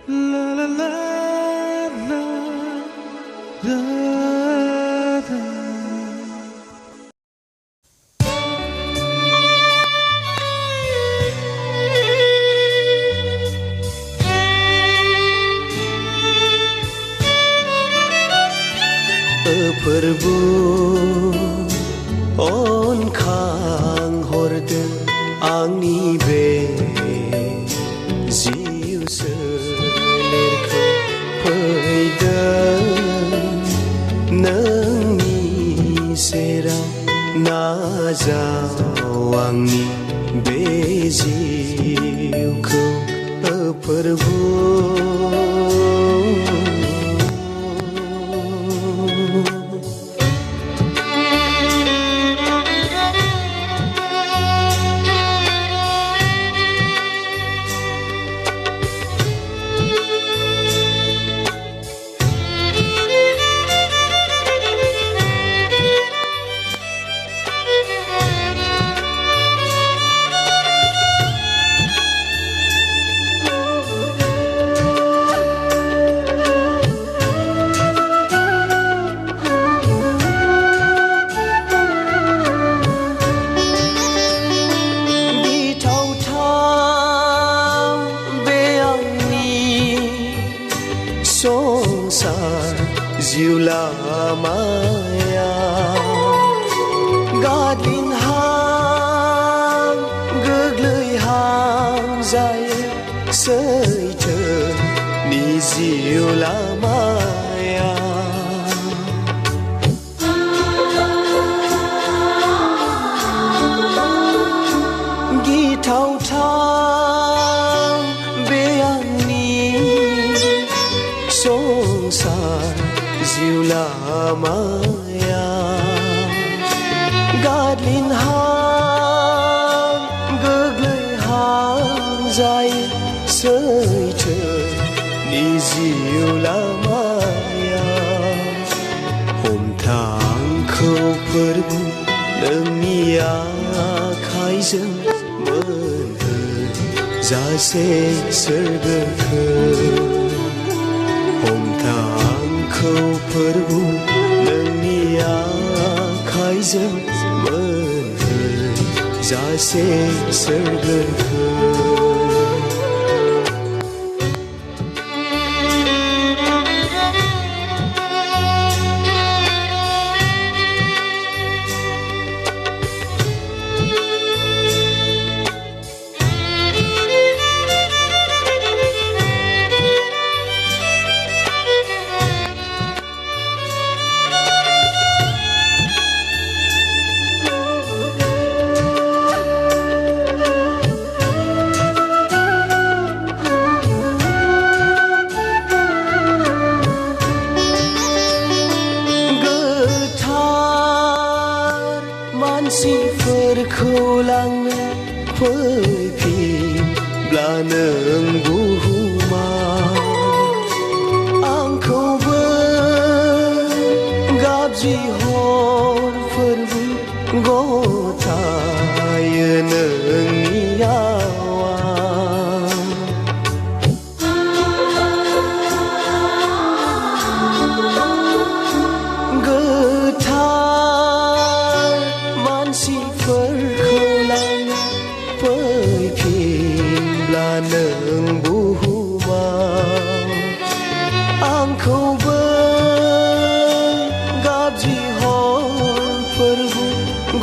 La la la la la la. फोरबो अनखां हरदों आंनि बे जिउ सोलेरखौ फैदों नोंनि सेराव नाजाव आंनि बे जिउखौ फोरबो संसार जिउ लामाया गाग्लिनहां गोग्लैहां जायो सैथोनि जिउ लामाया गिथावथाव बे आंनि संसार जिउ लामाया गाग्लिनहां गोग्लैहां जायो सैथोनि जिउ लामाया हमथांखौ फोरबो नोंनि आखाइजों मोनहोजासे सोरगोखौ हमथांखौ फोरबो नोंनि आखाइजों मोनहोजासे सोरगोखौ मानसिफोरखौ लांनो फैफिनब्ला नों बुहुमाव आंखौबो गाबज्रिहर फोरबो गथायो नोंनि आवाज मानसिफोरखौ लांनो फैफिनब्ला नों बुहुमाव आंखौबो गाबज्रिहर फोरबो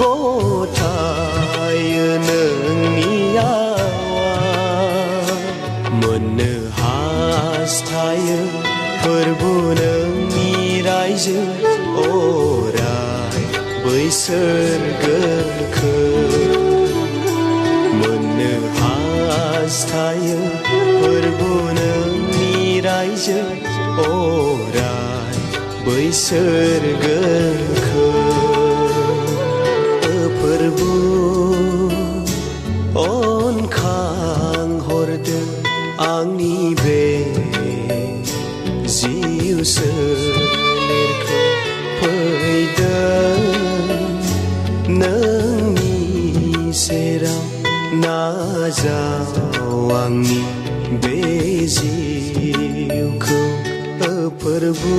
गथायो नोंनि आवाज मोननो हास्थायो फोरबो नोंनि रायजो अराय बै सोरगोखौ मोननो हास्थायो फोरबो नोंनि रायजो अराय बै सोरगोखौ फोरबो अनखां हरदों आंनि बे जिउ सोलेरखौ फैदों नोंनि सेराव साजाव आंनि बे जिउखौ प्रभु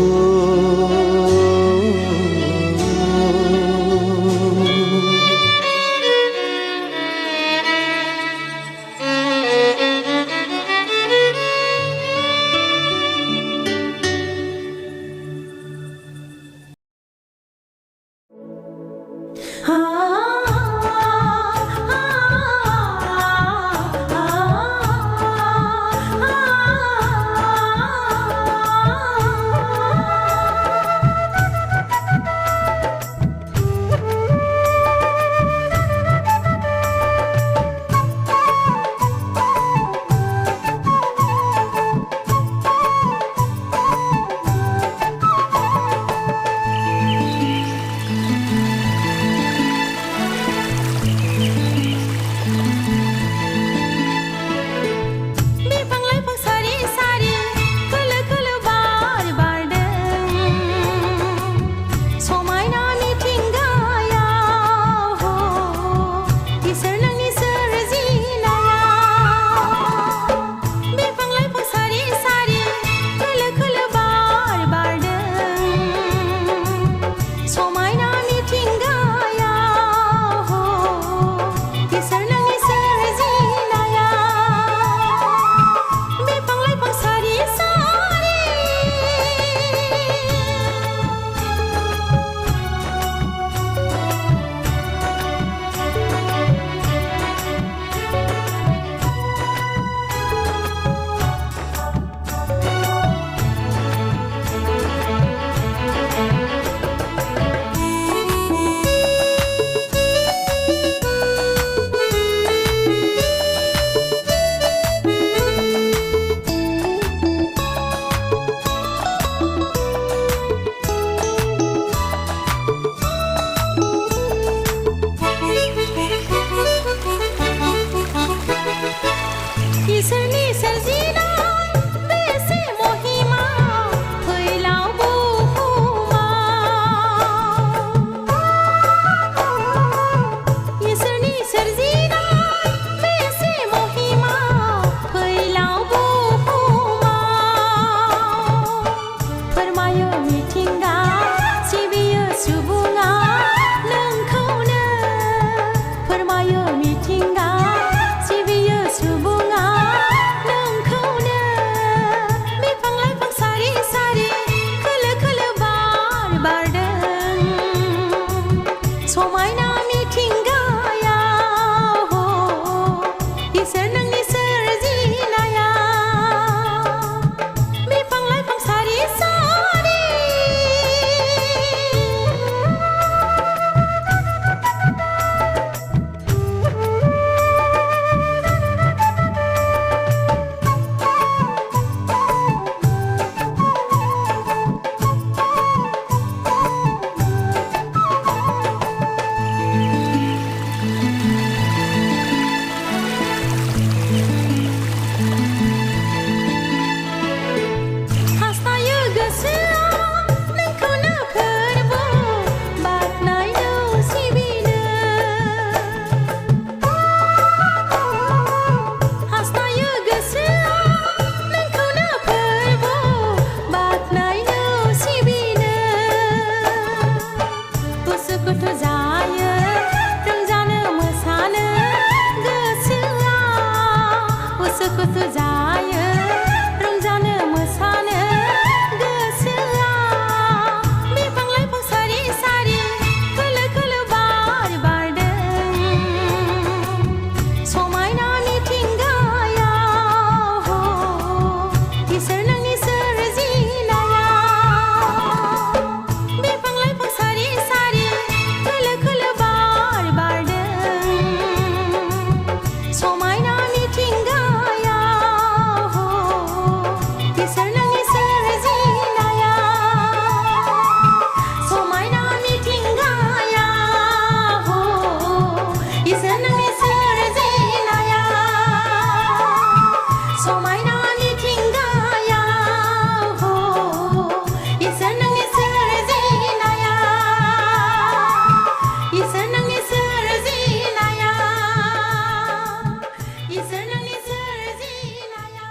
परमेश्वरले सर्जिलाया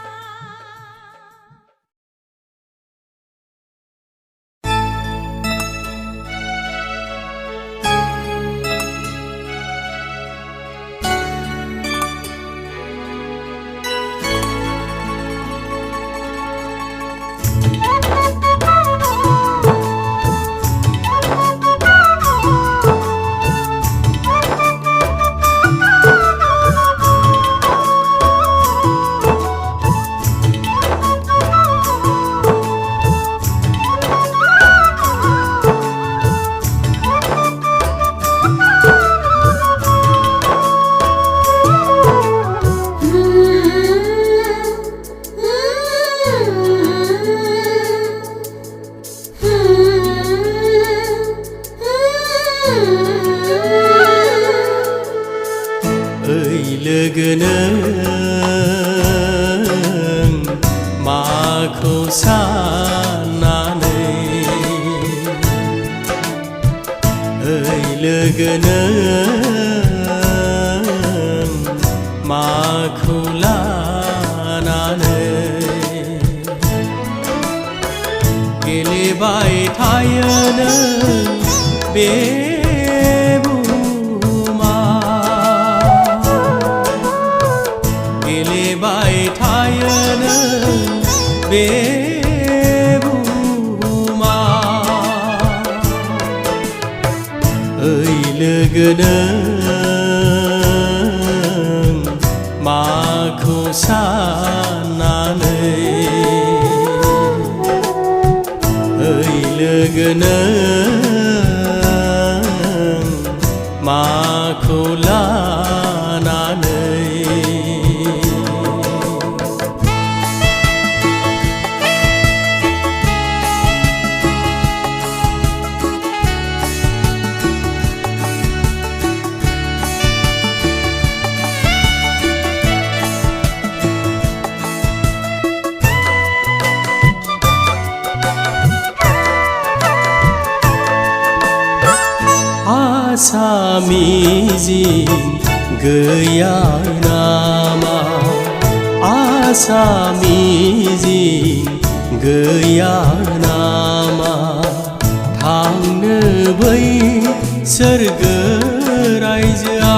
लोगो नों माखौ साननानै लोगो नों माखौ लानानै गेलेबाय थायो नों बे बे बुहुमा ओइ लोगो नों माखौ साननानै ओइ लोगो नों माखौ लानानै आसा मिजिं गैया नामा आसा मिजिं गैया नामा थांनो बै सोरगो रायजोआ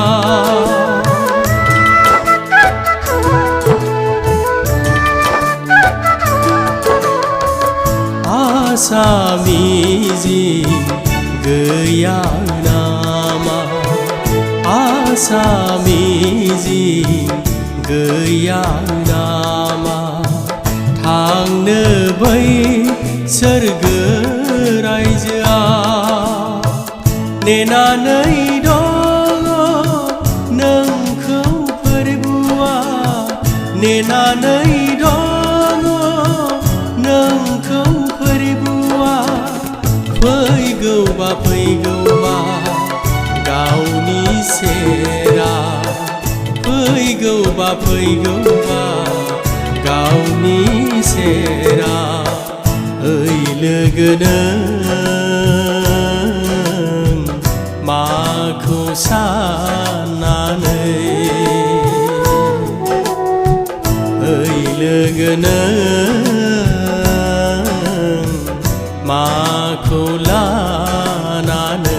आसा मिजिं गैया नामा आसा मिजिं गैया नामा थांनो बै सोरगो रायजोआ नेनानै दङ नोंखौ फोरबुआ नेनानै दङ नोंखौ फोरबुआ फैगौबा गावनि सेरा फैगौबा गावनि सेरा ओइ लोगो नों माखौ साननानै ओइ लोगो नों माखौ लानानै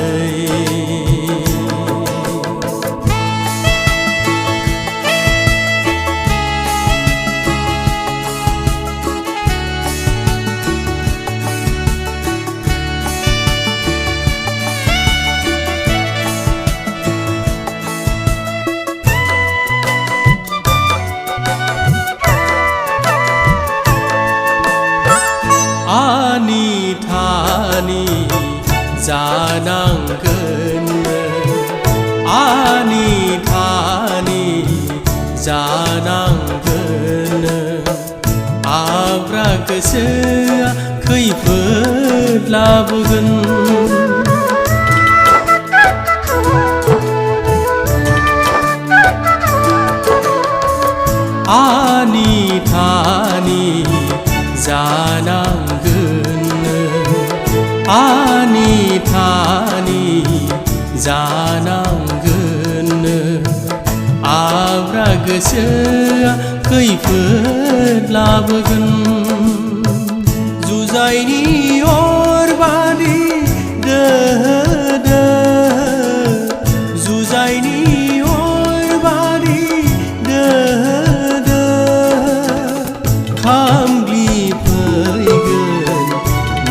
आनि थानि जानांगोन आनि थानि जानांगोन आब्रा गोसोआ खैफोद लाबोगोन आनि थानि जानांगोन आनि थानि जानांगोन आब्रा गोसोआ खैफोद लाबोगोन जुजाइनि अर बादि दोहो दोहो जुजाइनि अर बादि दोहो दोहो खामग्लि फैगोन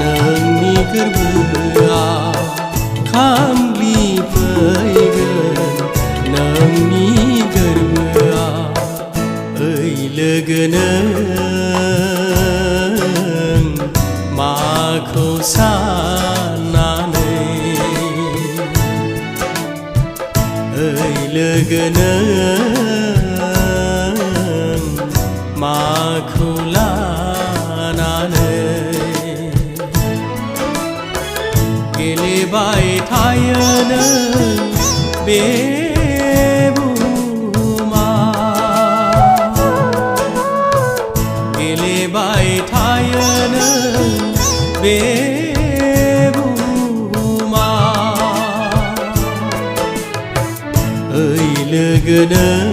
नोंनि गोरबोआ खामग्लि फैगोन नोंनि गोरबोआ ओइ लोगो नों माखौ साननानै ओइ लोगो नों माखौ लानानै गेलेबाय थायो नों बे बुहुमाव गेलेबाय थायो नों बे बुहुमाव ओइ लोगो नों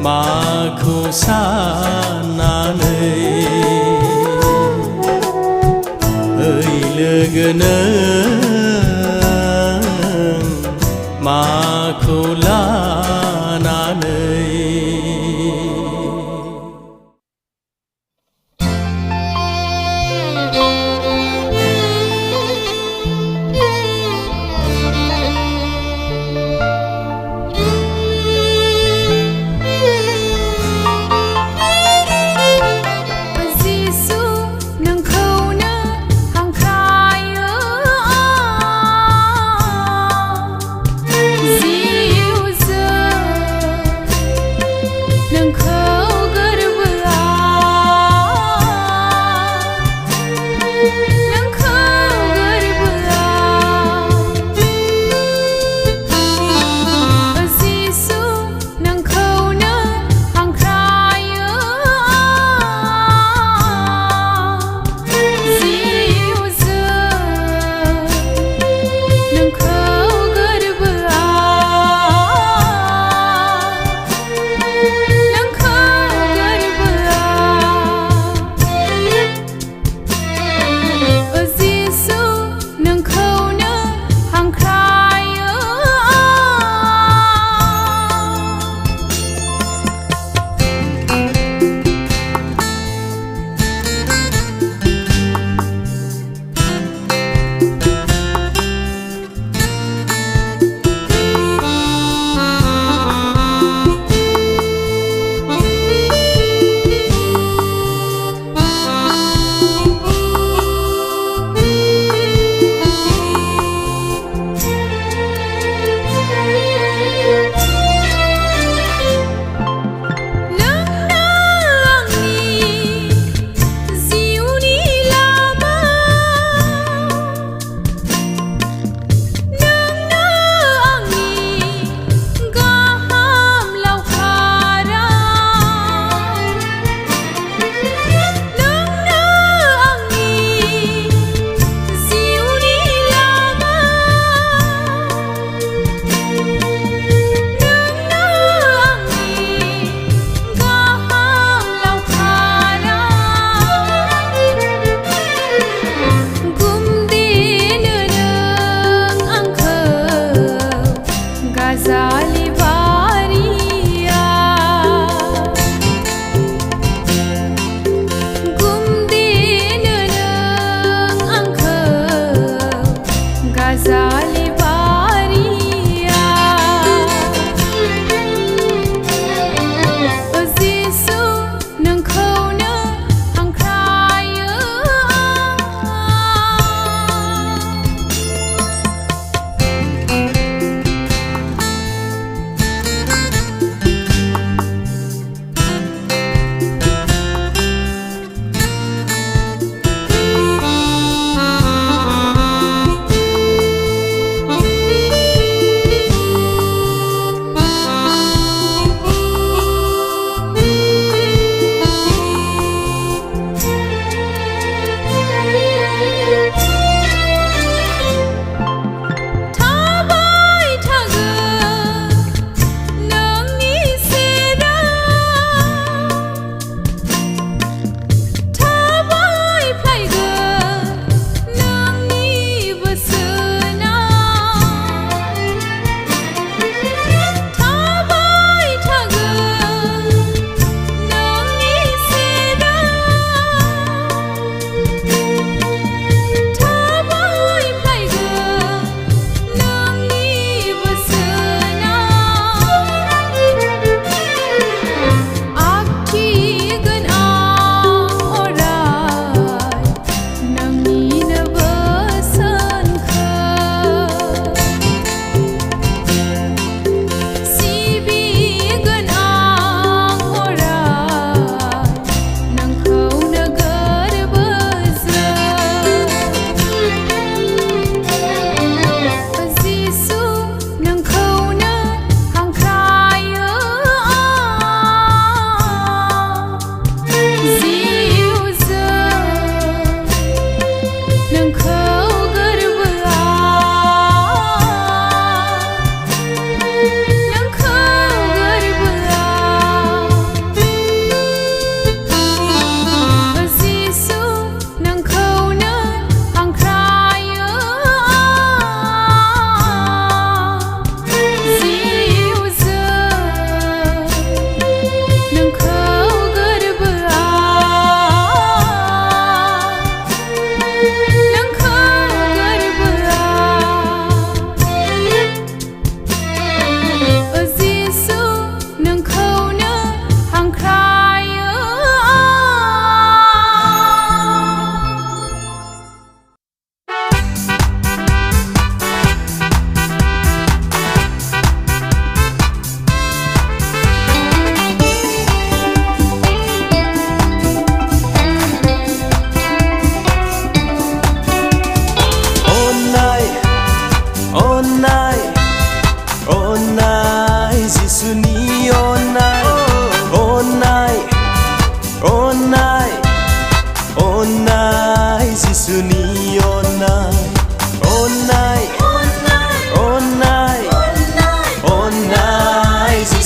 माखौ साननानै ओइ लोगो नों माखौ लानानै जिसु नोंखौनो हांख्रायो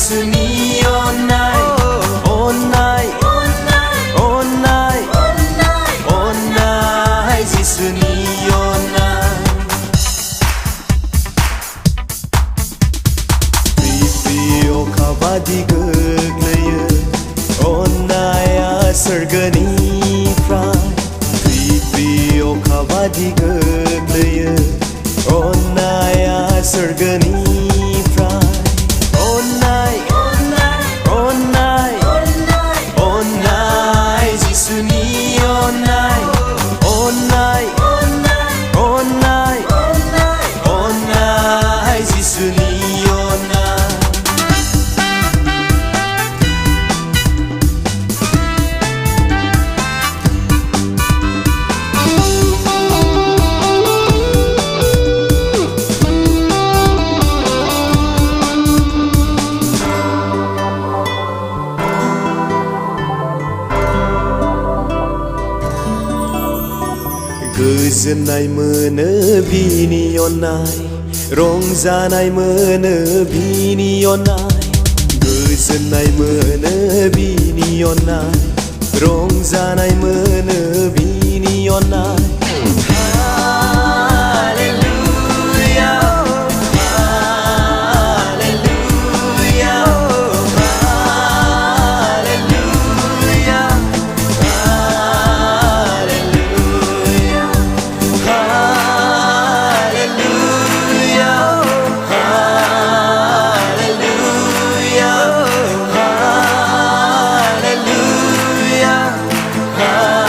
지순이 온나이 온나이 온나이 온나이 지순이 온나이 Pipiyo kabadi goglaya Onnaya sarganifrai Pipiyo kabadi goglaya Onnaya sarganifrai Onnai Onnai Onnai Jisuni Onnai Onnai Onnai Onnai Jisuni Onnai गोजोननाय मोनो बिनि अननाय रंजानाय मोनो बिनि अननाय गोजोननाय मोनो बिनि अननाय रंजानाय मोनो बिनि अननाय Hallelujah Hallelujah Hallelujah Hallelujah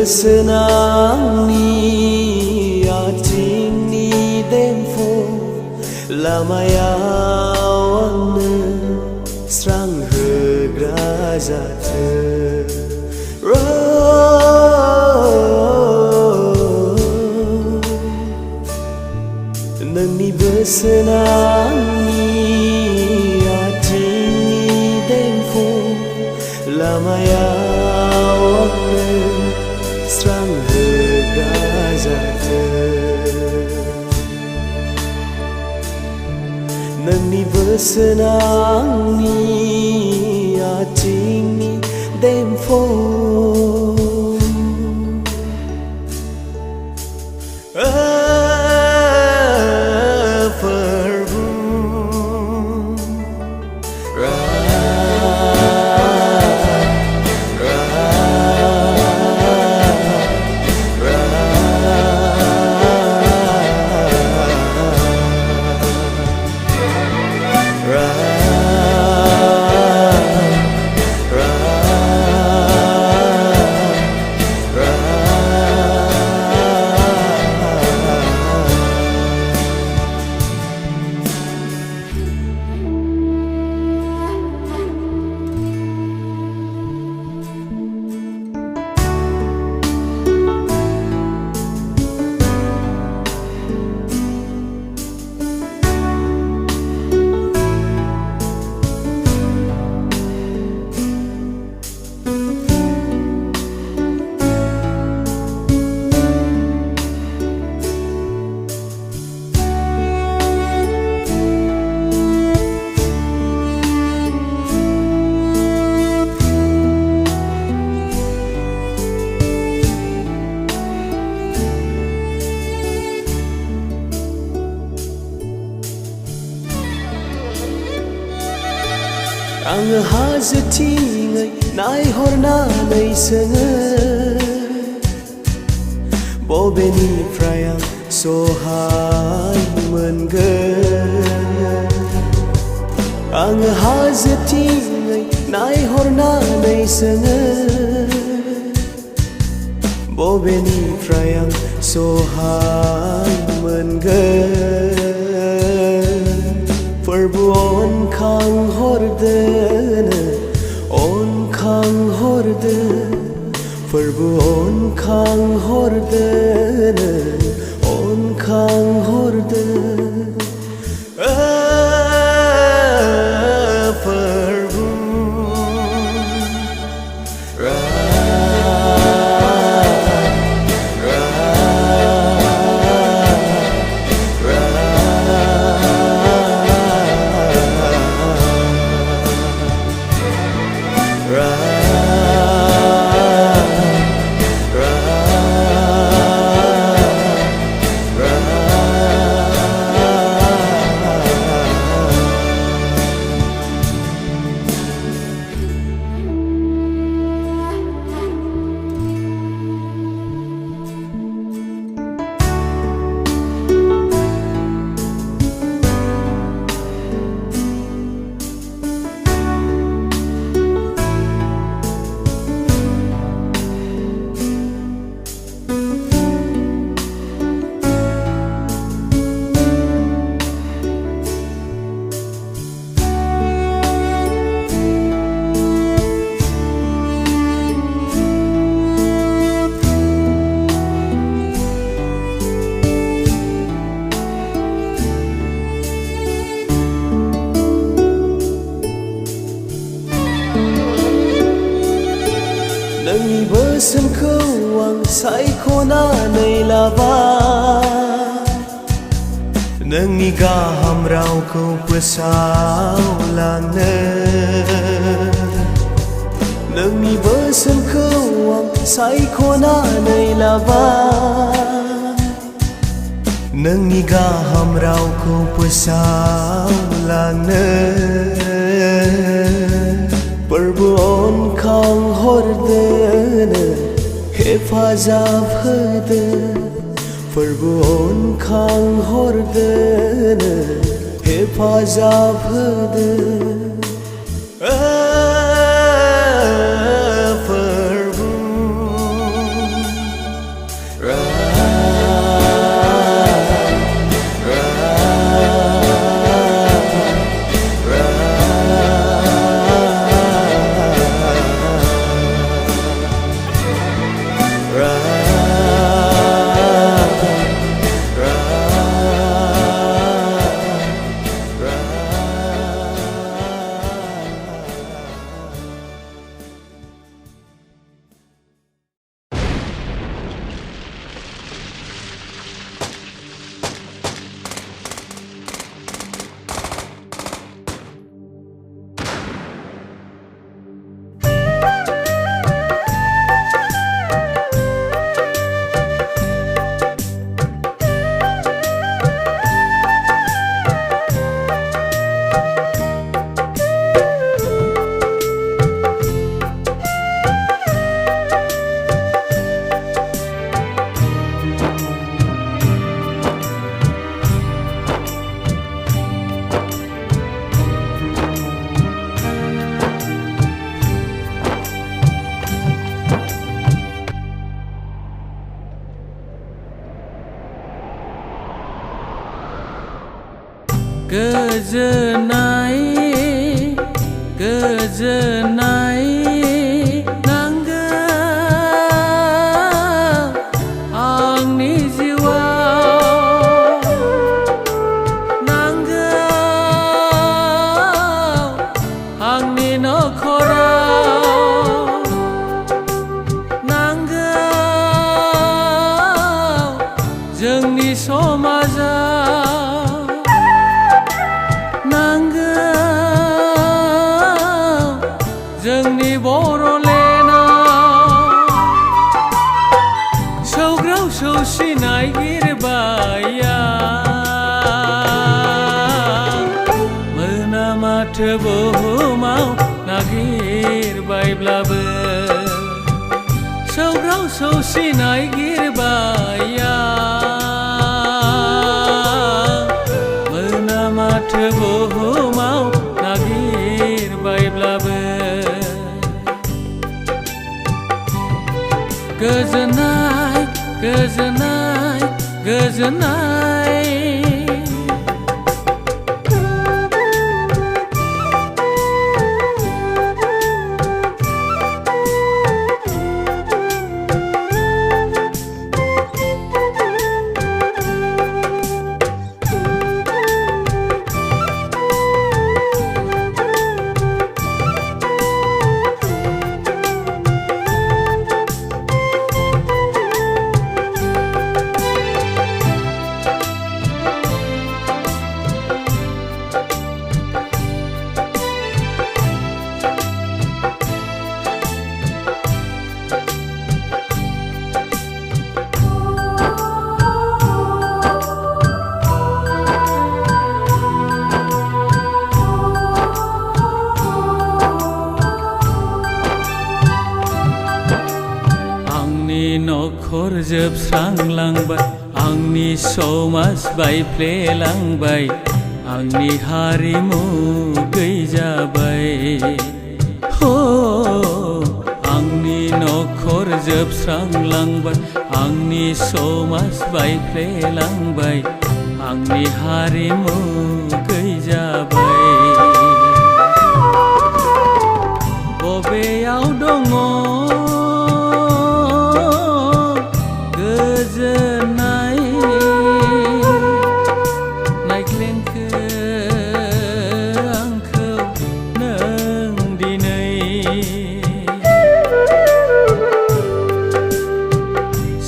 bersenang-senangni atingni demfo lamayawanne serang hegrazate nangni bersenang-senangni atingni demfo lamayawanne serang hegrazate nangni bersenang-senangni atingni demfo Ang hazatingai nai hornanai sanga bobeni frayang sohai menggan Ang hazatingai nai hornanai sanga bobeni frayang sohai menggan Perbuon kang horden on kang horden Perbuon kang horden on kang horden Nangni bersem kewang sai kona nei lava Nangni gaham rau kau pesau lana Nangni bersem kewang sai kona nei lava Nangni gaham rau kau pesau lana Perbuon kang horden Hifazaf heden Perbuon kang horden Hifazaf heden गोजोननाय गोजोननाय नांगौ आंनि जिउआव नांगौ आंनि नखराव नांगौ जोंनि समाजाव नांगौ जोंनि बर'लेण्डआव सौग्राव सौसिनाय गिरबाया मोना माथो बुहुमाव नागिरबायब्लाबो सौग्राव सौसिनाय गिरबाया मोना माथो बुहुमाव नागिरबायब्लाबो गोजोननाय गोजोननाय गोजोननाय नखर जोबस्रांलांबाय आंनि समाज बायफ्लेलांबाय आंनि हारिमु गैजाबाय हो आंनि नखर जोबस्रांलांबाय आंनि समाज बायफ्लेलांबाय आंनि हारिमु गैजाबाय बबेयाव दङ गोजोननाय नायख्लेंखो आंखौ नों दिनै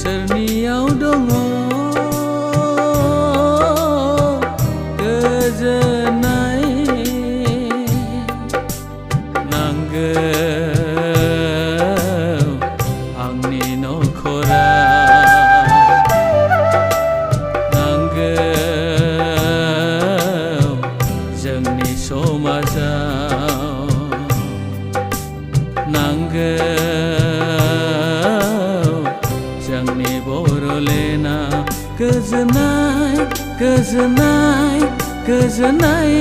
सोरनियाव दङ गोजोननाय नांगौ आंनि नखरा जोंनि समाजाव नांगौ जोंनि बर'लेण्डआव गोजोननाय गोजोननाय गोजोननाय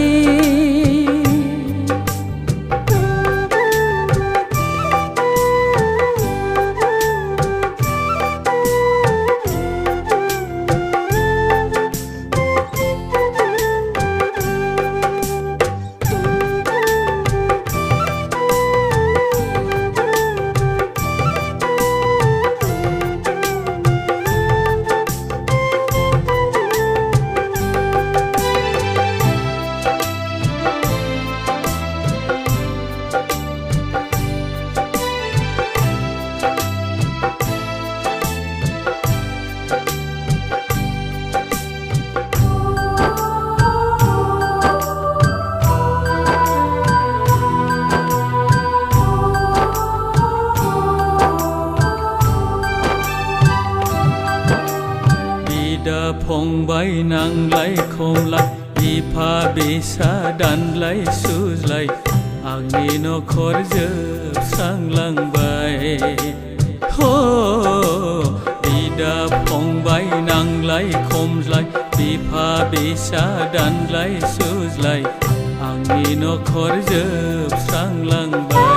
बिदा फंबाय नांलाय खमलाय बिफा बिसा दानलाय सुज्लाय आंनि नखर जोबस्रांलांबाय हो बिदा फंबाय नांलाय खमज्लाय बिफा बिसा दानलाय सुज्लाय आंनि नखर जोबस्रांलांबाय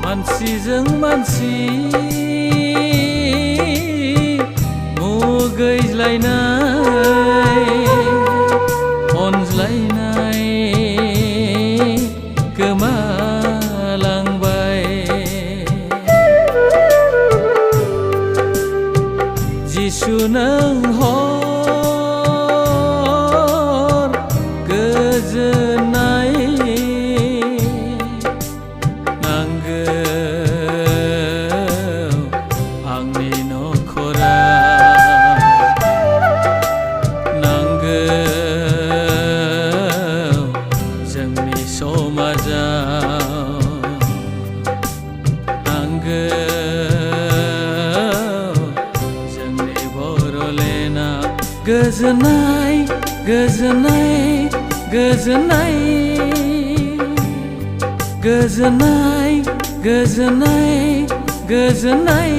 मानसिजों मानसि मुगैज्लायनाय जिसु नों हर गोजोननाय नांगौ आंनि नखरा नांगौ जोंनि समाजाव नांगौ जोंनि बर'लेण्डआव गोजोननाय गोजोननाय गोजोननाय गोजोननाय गोजोननाय गोजोननाय